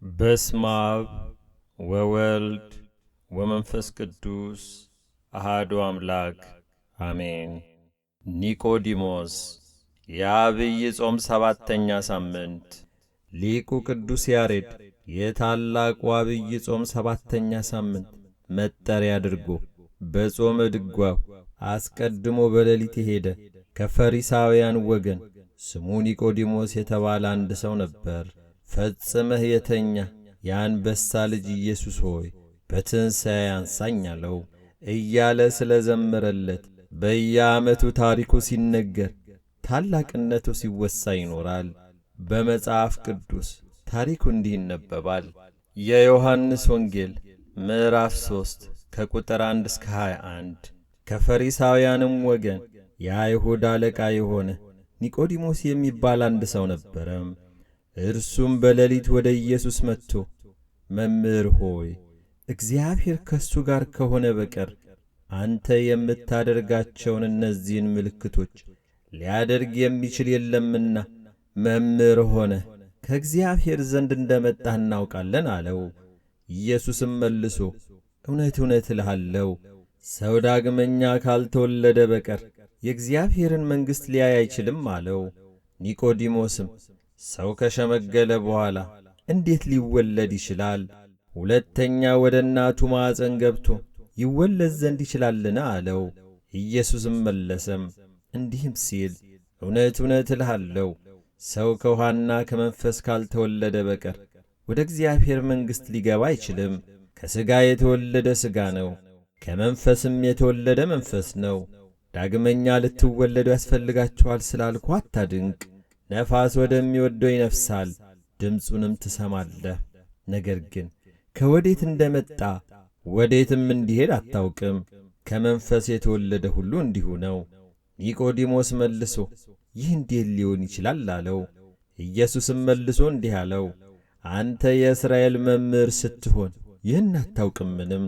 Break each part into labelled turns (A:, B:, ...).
A: በስመ አብ ወወልድ ወመንፈስ ቅዱስ አሐዱ አምላክ አሜን። ኒቆዲሞስ። የዐቢይ ጾም ሰባተኛ ሳምንት። ሊቁ ቅዱስ ያሬድ የታላቁ ዐቢይ ጾም ሰባተኛ ሳምንት መጠሪያ አድርጎ በጾመ ድጓው አስቀድሞ በሌሊት የሄደ ከፈሪሳውያን ወገን ስሙ ኒቆዲሞስ የተባለ አንድ ሰው ነበር። ፈጽመህ የተኛ የአንበሳ ልጅ ኢየሱስ ሆይ በትንሣኤ አንሳኝ አለው እያለ ስለ ዘመረለት በየዓመቱ ታሪኩ ሲነገር ታላቅነቱ ሲወሳ ይኖራል። በመጽሐፍ ቅዱስ ታሪኩ እንዲህ ይነበባል። የዮሐንስ ወንጌል ምዕራፍ 3 ከቁጥር 1 እስከ 21። ከፈሪሳውያንም ወገን የአይሁድ አለቃ የሆነ ኒቆዲሞስ የሚባል አንድ ሰው ነበረም። እርሱም በሌሊት ወደ ኢየሱስ መጥቶ መምህር ሆይ እግዚአብሔር ከእሱ ጋር ከሆነ በቀር አንተ የምታደርጋቸውን እነዚህን ምልክቶች ሊያደርግ የሚችል የለምና መምህር ሆነ ከእግዚአብሔር ዘንድ እንደመጣህ እናውቃለን አለው። ኢየሱስም መልሶ እውነት እውነት እልሃለሁ ሰው ዳግመኛ ካልተወለደ በቀር የእግዚአብሔርን መንግሥት ሊያይ አይችልም አለው። ኒቆዲሞስም ሰው ከሸመገለ በኋላ እንዴት ሊወለድ ይችላል? ሁለተኛ ወደ እናቱ ማዕፀን ገብቶ ይወለድ ዘንድ ይችላልን? አለው። ኢየሱስም መለሰም እንዲህም ሲል እውነት እውነት እልሃለሁ ሰው ከውሃና ከመንፈስ ካልተወለደ በቀር ወደ እግዚአብሔር መንግሥት ሊገባ አይችልም። ከሥጋ የተወለደ ሥጋ ነው፣ ከመንፈስም የተወለደ መንፈስ ነው። ዳግመኛ ልትወለዱ ያስፈልጋችኋል ስላልኩ አታድንቅ። ነፋስ ወደሚወደው ይነፍሳል፣ ድምፁንም ትሰማለህ፣ ነገር ግን ከወዴት እንደመጣ ወዴትም እንዲሄድ አታውቅም። ከመንፈስ የተወለደ ሁሉ እንዲሁ ነው። ኒቆዲሞስ መልሶ ይህ እንዴት ሊሆን ይችላል አለው። ኢየሱስም መልሶ እንዲህ አለው፣ አንተ የእስራኤል መምህር ስትሆን ይህን አታውቅምንም?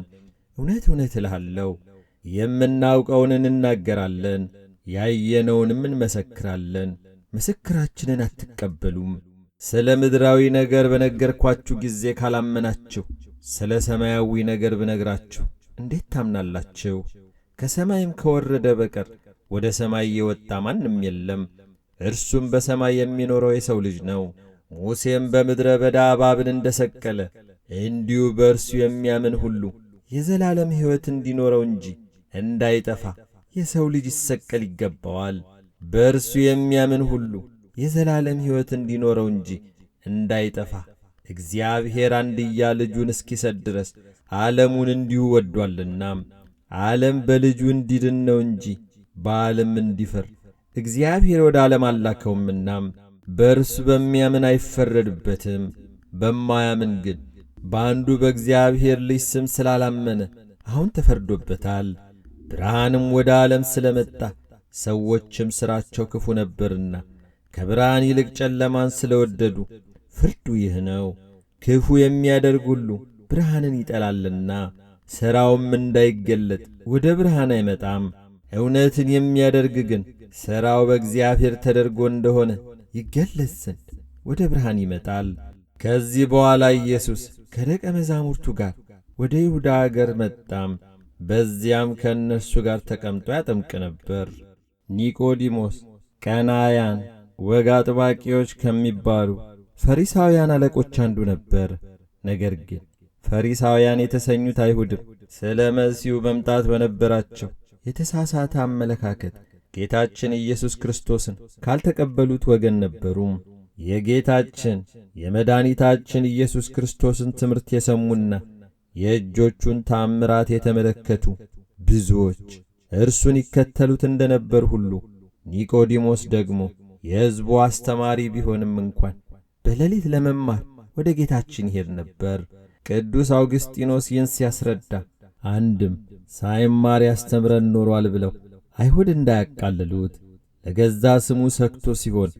A: እውነት እውነት እልሃለሁ የምናውቀውን እንናገራለን፣ ያየነውንም እንመሰክራለን፣ ምስክራችንን አትቀበሉም። ስለ ምድራዊ ነገር በነገርኳችሁ ጊዜ ካላመናችሁ ስለ ሰማያዊ ነገር ብነግራችሁ እንዴት ታምናላችሁ? ከሰማይም ከወረደ በቀር ወደ ሰማይ የወጣ ማንም የለም፣ እርሱም በሰማይ የሚኖረው የሰው ልጅ ነው። ሙሴም በምድረ በዳ እባብን እንደ ሰቀለ እንዲሁ በእርሱ የሚያምን ሁሉ የዘላለም ሕይወት እንዲኖረው እንጂ እንዳይጠፋ የሰው ልጅ ይሰቀል ይገባዋል። በእርሱ የሚያምን ሁሉ የዘላለም ሕይወት እንዲኖረው እንጂ እንዳይጠፋ እግዚአብሔር አንድያ ልጁን እስኪሰጥ ድረስ ዓለሙን እንዲሁ ወዷልና። ዓለም በልጁ እንዲድን ነው እንጂ በዓለም እንዲፈርድ እግዚአብሔር ወደ ዓለም አላከውምና። በእርሱ በሚያምን አይፈረድበትም። በማያምን ግን በአንዱ በእግዚአብሔር ልጅ ስም ስላላመነ አሁን ተፈርዶበታል። ብርሃንም ወደ ዓለም ስለመጣ ሰዎችም ሥራቸው ክፉ ነበርና ከብርሃን ይልቅ ጨለማን ስለወደዱ ፍርዱ ይህ ነው። ክፉ የሚያደርግ ሁሉ ብርሃንን ይጠላልና ሥራውም እንዳይገለጥ ወደ ብርሃን አይመጣም። እውነትን የሚያደርግ ግን ሥራው በእግዚአብሔር ተደርጎ እንደሆነ ይገለጽ ዘንድ ወደ ብርሃን ይመጣል። ከዚህ በኋላ ኢየሱስ ከደቀ መዛሙርቱ ጋር ወደ ይሁዳ አገር መጣም። በዚያም ከእነርሱ ጋር ተቀምጦ ያጠምቅ ነበር። ኒቆዲሞስ ቀናያን ወግ አጥባቂዎች ከሚባሉ ፈሪሳውያን አለቆች አንዱ ነበር። ነገር ግን ፈሪሳውያን የተሰኙት አይሁድም ስለ መሲሁ መምጣት በነበራቸው የተሳሳተ አመለካከት ጌታችን ኢየሱስ ክርስቶስን ካልተቀበሉት ወገን ነበሩም። የጌታችን የመድኃኒታችን ኢየሱስ ክርስቶስን ትምህርት የሰሙና የእጆቹን ተአምራት የተመለከቱ ብዙዎች እርሱን ይከተሉት እንደነበር ሁሉ ኒቆዲሞስ ደግሞ የሕዝቡ አስተማሪ ቢሆንም እንኳን በሌሊት ለመማር ወደ ጌታችን ይሄድ ነበር። ቅዱስ አውግስጢኖስ ይህን ሲያስረዳ አንድም ሳይማር ያስተምረን ኖሯል ብለው አይሁድ እንዳያቃልሉት ለገዛ ስሙ ሰግቶ ሲሆን፣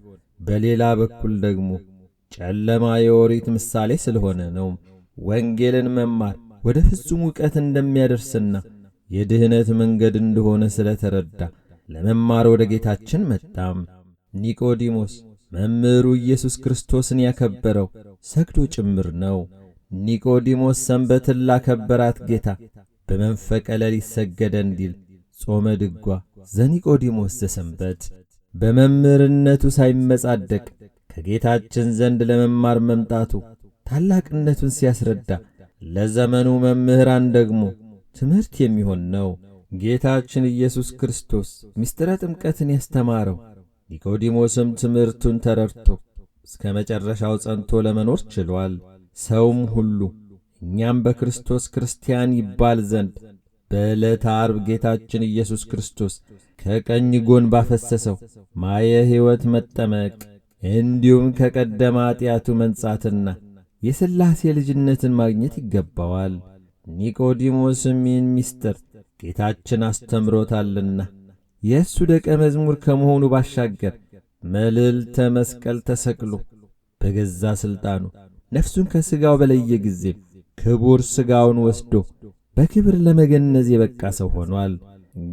A: በሌላ በኩል ደግሞ ጨለማ የኦሪት ምሳሌ ስለሆነ ነው። ወንጌልን መማር ወደ ፍጹም ዕውቀት እንደሚያደርስና የድኅነት መንገድ እንደሆነ ስለተረዳ ለመማር ወደ ጌታችን መጣም። ኒቆዲሞስ መምህሩ ኢየሱስ ክርስቶስን ያከበረው ሰግዶ ጭምር ነው። ኒቆዲሞስ ሰንበትን ላከበራት ጌታ በመንፈቀ ሌሊት ሰገደ እንዲል ጾመ ድጓ ዘኒቆዲሞስ ዘሰንበት በመምህርነቱ ሳይመጻደቅ ከጌታችን ዘንድ ለመማር መምጣቱ ታላቅነቱን ሲያስረዳ፣ ለዘመኑ መምህራን ደግሞ ትምህርት የሚሆን ነው። ጌታችን ኢየሱስ ክርስቶስ ምስጢረ ጥምቀትን ያስተማረው ኒቆዲሞስም ትምህርቱን ተረድቶ እስከ መጨረሻው ጸንቶ ለመኖር ችሏል። ሰውም ሁሉ እኛም በክርስቶስ ክርስቲያን ይባል ዘንድ በዕለተ ዓርብ ጌታችን ኢየሱስ ክርስቶስ ከቀኝ ጎን ባፈሰሰው ማየ ሕይወት መጠመቅ እንዲሁም ከቀደመ ኃጢአቱ መንጻትና የሥላሴ ልጅነትን ማግኘት ይገባዋል። ኒቆዲሞስም ይህን ምስጢር ጌታችን አስተምሮታልና የእሱ ደቀ መዝሙር ከመሆኑ ባሻገር መልዕልተ መስቀል ተሰቅሎ በገዛ ሥልጣኑ ነፍሱን ከሥጋው በለየ ጊዜ ክቡር ሥጋውን ወስዶ በክብር ለመገነዝ የበቃ ሰው ሆኗል።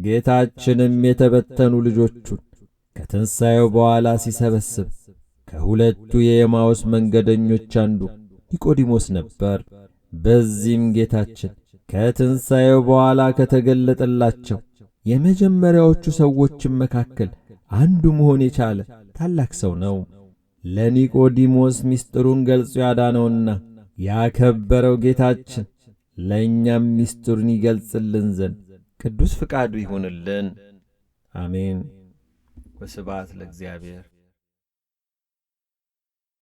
A: ጌታችንም የተበተኑ ልጆቹን ከትንሣኤው በኋላ ሲሰበስብ ከሁለቱ የኤማውስ መንገደኞች አንዱ ኒቆዲሞስ ነበር። በዚህም ጌታችን ከትንሣኤው በኋላ ከተገለጠላቸው የመጀመሪያዎቹ ሰዎችም መካከል አንዱ መሆን የቻለ ታላቅ ሰው ነው። ለኒቆዲሞስ ምስጢሩን ገልጾ ያዳነውና ያከበረው ጌታችን ለእኛም ምስጢሩን ይገልጽልን ዘንድ ቅዱስ ፍቃዱ ይሁንልን። አሜን። ወስብሐት ለእግዚአብሔር።